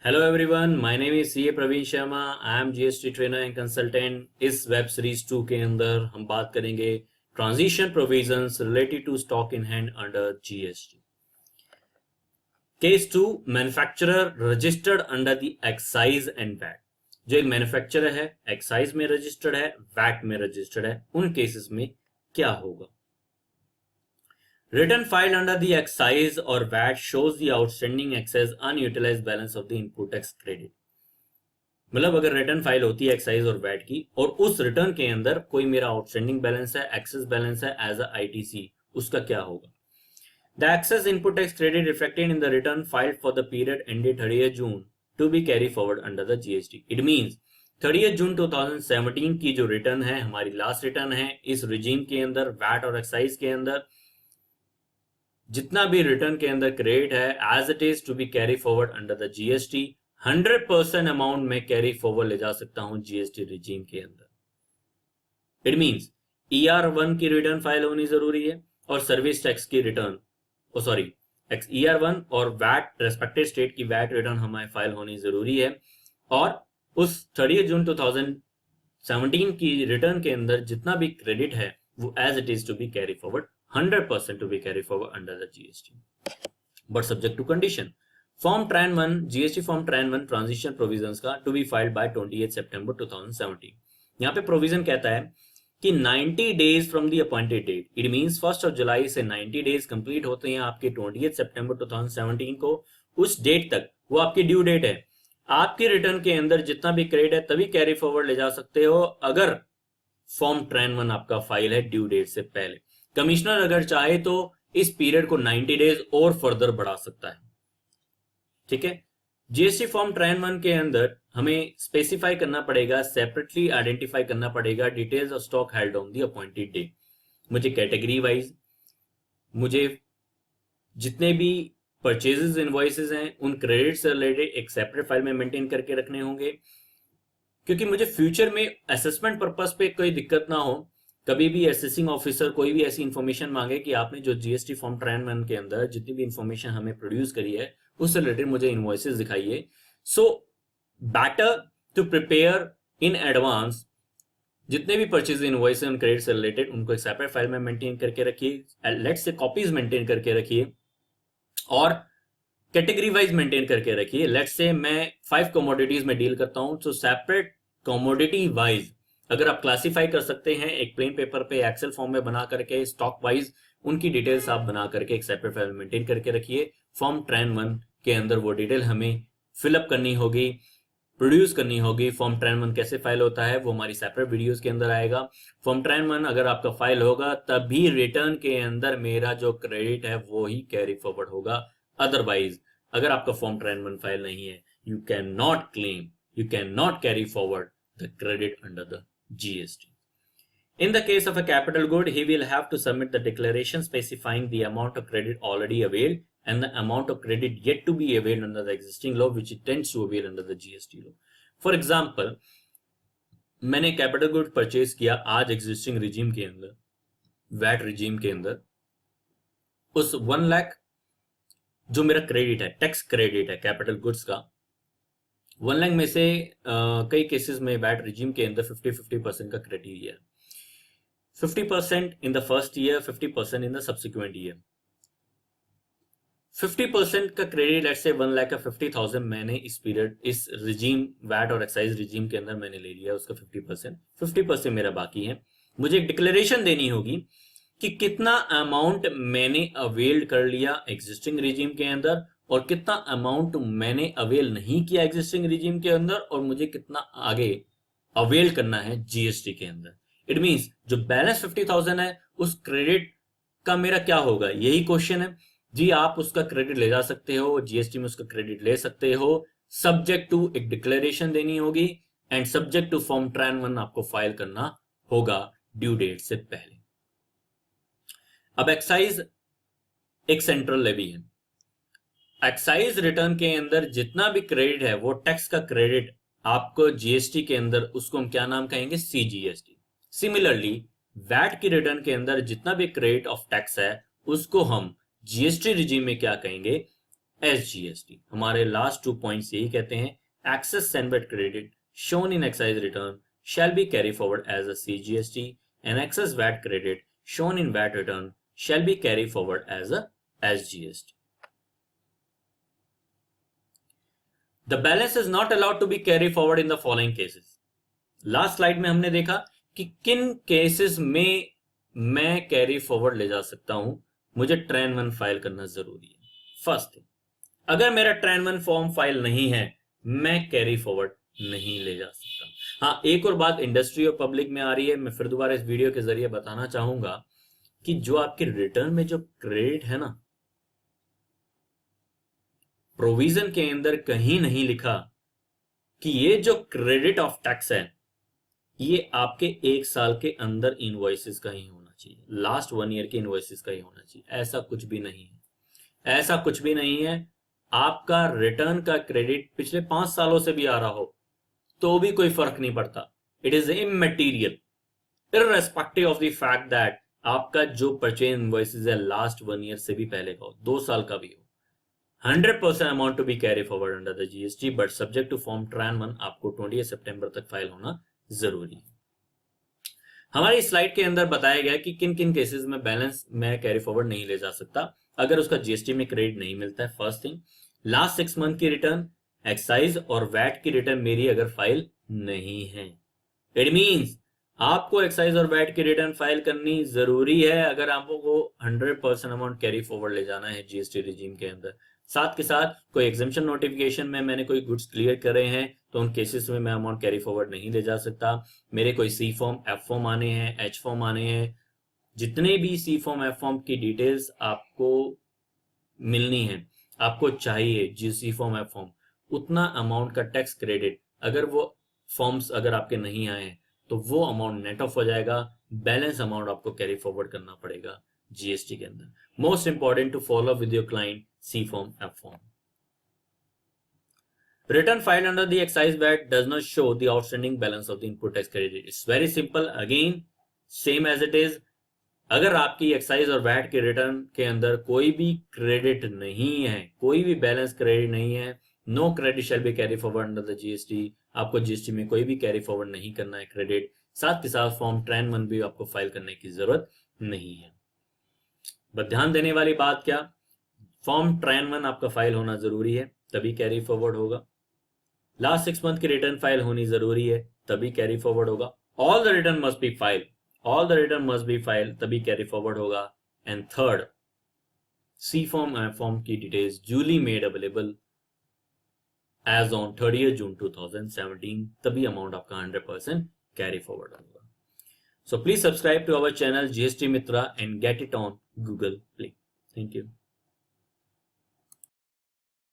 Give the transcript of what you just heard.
Hello everyone, my name is CA Praveen Sharma. I am GST trainer and consultant. इस web series 2 के अंदर हम बात करेंगे transition provisions related to stock in hand under GST. Case 2, manufacturer registered under the excise and VAT. जो एक manufacturer है, excise में रजिस्टर्ड है, वैट में रजिस्टर्ड है, उन केसेस में क्या होगा? Return filed under the excise or VAT shows the outstanding excess unutilized balance of the input tax credit। मतलब अगर रिटर्न फाइल होती है एक्साइज और वैट की और उस रिटर्न के अंदर कोई मेरा आउटस्टैंडिंग बैलेंस है, एक्सेस बैलेंस है एज अ आईटीसी, उसका क्या होगा? The excess input tax credit reflected in the return filed for the period ended 30 June to be carry forward under the GST. It means 30 June 2017 की जो return है, हमारी last return है इस regime के अंदर, वैट और एक्साइज के अंदर, जितना भी रिटर्न के अंदर क्रेडिट है as it is to be carry forward under the GST, 100% amount में कैरी फॉरवर्ड ले जा सकता हूं जीएसटी रिजीम के अंदर। इट मींस ER1 की रिटर्न फाइल होनी जरूरी है और सर्विस टैक्स की रिटर्न, सॉरी, ER1 और वैट, रेस्पेक्टिव स्टेट की वैट रिटर्न हमारी फाइल होनी जरूरी है। और उस 30 जून 2017 की रिटर्न के अंदर जितना भी क्रेडिट है वो as it is to be carry forward, 100% to be carried forward under the GST, but subject to condition. Form Tran 1 GST Form Tran 1 transition provisions का to be filed by 28 September 2017। यहाँ पे provision कहता है कि 90 days from the appointed date, it means 1st of July से 90 days complete होते हैं आपके 28 September 2017 को। उस डेट तक वो आपकी ड्यू डेट है, आपके रिटर्न के अंदर जितना भी क्रेडिट है तभी कैरी फॉरवर्ड ले जा सकते हो अगर फॉर्म ट्रैन 1 आपका फाइल है ड्यू डेट से पहले। कमिश्नर अगर चाहे तो इस पीरियड को 90 डेज और फर्दर बढ़ा सकता है। ठीक है, जीएसटी फॉर्म ट्रैन 1 के अंदर हमें स्पेसिफाई करना पड़ेगा, सेपरेटली आइडेंटिफाई करना पड़ेगा details of stock held on the appointed day. मुझे कैटेगरी वाइज, मुझे जितने भी परचेजेस इनवॉइसेस हैं उन क्रेडिट से रिलेटेड एक सेपरेट फाइल में मेंटेन करके रखने होंगे, क्योंकि मुझे फ्यूचर में असेसमेंट पर्पस पे कोई दिक्कत ना हो। कभी भी असेसिंग ऑफिसर कोई भी ऐसी इंफॉर्मेशन मांगे कि आपने जो जीएसटी फॉर्म ट्रैन 1 के अंदर जितनी भी इंफॉर्मेशन हमें प्रोड्यूस करी है उससे रिलेटेड मुझे इनवॉइसेस दिखाइए। So better to prepare in advance जितने भी परचेज इनवॉइस उन क्रेडिट से रिलेटेड उनको एक सेपरेट फाइल में मेंटेन करके रखिए, लेट्स से कॉपीज मेंटेन करके रखिए और कैटेगरी वाइज मेंटेन करके रखिए। लेट्स से मैं 5 कमोडिटीज में डील करता हूं, तो सेपरेट कमोडिटी वाइज अगर आप क्लासिफाई कर सकते हैं एक प्लेन पेपर पे एक्सेल फॉर्म में बना करके स्टॉक वाइज उनकी डिटेल्स आप बना करके एक सेपरेट फाइल मेंटेन करके रखिए। फॉर्म ट्रैन 1 के अंदर वो डिटेल हमें फिलअप करनी होगी, प्रोड्यूस करनी होगी। फॉर्म ट्रैन 1 कैसे फाइल होता है वो हमारी सेपरेट वीडियोस के अंदर आएगा। फॉर्म ट्रैन 1 अगर आपका फाइल होगा तभी रिटर्न के अंदर मेरा जो क्रेडिट है वो ही कैरी फॉरवर्ड होगा। अदरवाइज अगर आपका फॉर्म ट्रैन 1 फाइल नहीं है, you can not claim, you cannot carry forward the credit under the GST. In the case of a capital good, he will have to submit the declaration specifying the amount of credit already availed and the amount of credit yet to be availed under the existing law which it tends to avail under the GST law. For example, मैंने capital good purchase किया आज existing regime के अंदर, VAT regime के अंदर, उस 1 लाख जो मेरा क्रेडिट है, टैक्स क्रेडिट है कैपिटल गुड्स का, 1 लाख में से कई केसेस में वैट रिजीम के अंदर 50-50% का criteria, 50% in the first year, 50% in the subsequent year. 50% का क्रेडिट, लेट्स से 1 लाख का 50,000 मैंने इस पीरियड, इस रिजीम वैट और एक्साइज रिजीम के अंदर मैंने ले लिया, उसका 50% मेरा बाकी है। मुझे एक डिक्लेरेशन देनी होगी कि कितना अमाउंट मैंने अवेल कर लिया एग्जिस्टिंग रिजीम के अंदर और कितना अमाउंट मैंने अवेल नहीं किया एग्जिस्टिंग रिजीम के अंदर और मुझे कितना आगे अवेल करना है जीएसटी के अंदर। इट मींस जो बैलेंस 50,000 है उस क्रेडिट का मेरा क्या होगा, यही क्वेश्चन है जी। आप उसका क्रेडिट ले जा सकते हो, जीएसटी में उसका क्रेडिट ले सकते हो, सब्जेक्ट टू एक डिक्लेरेशन देनी होगी and subject to form TRAN 1 आपको फाइल करना होगा ड्यू डेट से पहले। अब एक्साइज एक सेंट्रल लेवी है, एक्साइज रिटर्न के अंदर जितना भी क्रेडिट है वो टैक्स का क्रेडिट आपको जीएसटी के अंदर, उसको हम क्या नाम कहेंगे, सीजीएसटी। सिमिलरली वैट की रिटर्न के अंदर जितना भी क्रेडिट ऑफ टैक्स है उसको हम जीएसटी रिजीम में क्या कहेंगे, SGST। हमारे लास्ट 2 पॉइंट्स यही कहते हैं, excess Senvet credit shown in excise return shall be carried forward as a CGST and excess VAT credit shown in VAT return shall be carried forward as a SGST. The balance is not allowed to be carried forward in the following cases. Last slide में हमने देखा कि किन cases में मैं carry forward ले जा सकता हूं, मुझे ट्रेन 1 फाइल करना जरूरी है। फर्स्ट, अगर मेरा ट्रेन 1 फॉर्म फाइल नहीं है, मैं कैरी फॉरवर्ड नहीं ले जा सकता। हाँ, एक और बात इंडस्ट्री और पब्लिक में आ रही है, मैं फिर दोबारा इस वीडियो के जरिए बताना चाहूंगा कि जो आपके रिटर्न में जो क्रेडिट है ना, प्रोविजन के अंदर कहीं नहीं लिखा कि ये जो क्रेडिट ऑफ टैक्स है ये आपके 1 साल के अंदर इनवॉइसेस का ही होना चाहिए, लास्ट 1 ईयर के इनवॉइसेस का ही होना चाहिए। ऐसा कुछ भी नहीं है, ऐसा कुछ भी नहीं है। आपका रिटर्न का क्रेडिट पिछले 5 सालों से भी आ रहा हो तो भी कोई फर्क नहीं पड़ता। It is immaterial irrespective of the fact that आपका जो परचेज इनवॉइसेस है लास्ट 1 ईयर से भी पहले का हो, 2 साल का भी हो। 100% amount to be carry forward under the GST, but subject to form TRAN 1 आपको 20 सितंबर तक फाइल होना जरूरी है। हमारी स्लाइड के अंदर बताया गया कि किन किन केसेस में बैलेंस मैं कैरी फॉरवर्ड नहीं ले जा सकता अगर उसका जीएसटी में क्रेडिट नहीं मिलता है। फर्स्ट थिंग, लास्ट 6 मंथ की रिटर्न, एक्साइज और वैट की रिटर्न मेरी अगर फाइल नहीं है। इट मींस आपको एक्साइज और वैट की रिटर्न फाइल करनी जरूरी है अगर आपको 100% अमाउंट कैरी फॉरवर्ड ले जाना है जीएसटी रिजीम के अंदर। साथ के साथ कोई एग्जेम्पशन नोटिफिकेशन में मैंने कोई गुड्स क्लियर करे हैं तो उन केसेस में मैं अमाउंट कैरी फॉरवर्ड नहीं ले जा सकता। मेरे कोई सी फॉर्म, एफ फॉर्म आने हैं, एच फॉर्म आने हैं, जितने भी सी फॉर्म, एफ फॉर्म की डिटेल्स आपको मिलनी है, आपको चाहिए जी सी फॉर्म, एफ फॉर्म, उतना अमाउंट का टैक्स क्रेडिट अगर वो फॉर्म्स अगर आपके नहीं आए तो वो अमाउंट नेट ऑफ हो जाएगा, बैलेंस अमाउंट आपको कैरी फॉरवर्ड करना पड़ेगा जीएसटी के अंदर। Most important to follow with your client C form, F form. Return filed under the excise VAT does not show the outstanding balance of the input tax credit. It's very simple. Again, same as it is. अगर आपकी excise और VAT के return के अंदर कोई भी credit नहीं है, कोई भी बैलेंस क्रेडिट नहीं है, no credit shall be carry forward under the GST. आपको जीएसटी में कोई भी कैरी फॉरवर्ड नहीं करना है क्रेडिट। साथ के साथ फॉर्म ट्रेन 1 भी आपको फाइल करने की जरूरत नहीं है। बस ध्यान देने वाली बात क्या, फॉर्म ट्रेन 1 आपका फाइल होना जरूरी है तभी कैरी फॉरवर्ड होगा। लास्ट 6 मंथ की रिटर्न फाइल होनी जरूरी है तभी कैरी फॉरवर्ड होगा। All the return must be file, all the return must be file तभी कैरी फॉरवर्ड होगा। And third, C form, F form की details duly made available as on 30 June 2017 तभी amount आपका 100% कैरी फॉरवर्ड होगा। So please subscribe to our channel GST Mitra and get it on Google play. Thank you.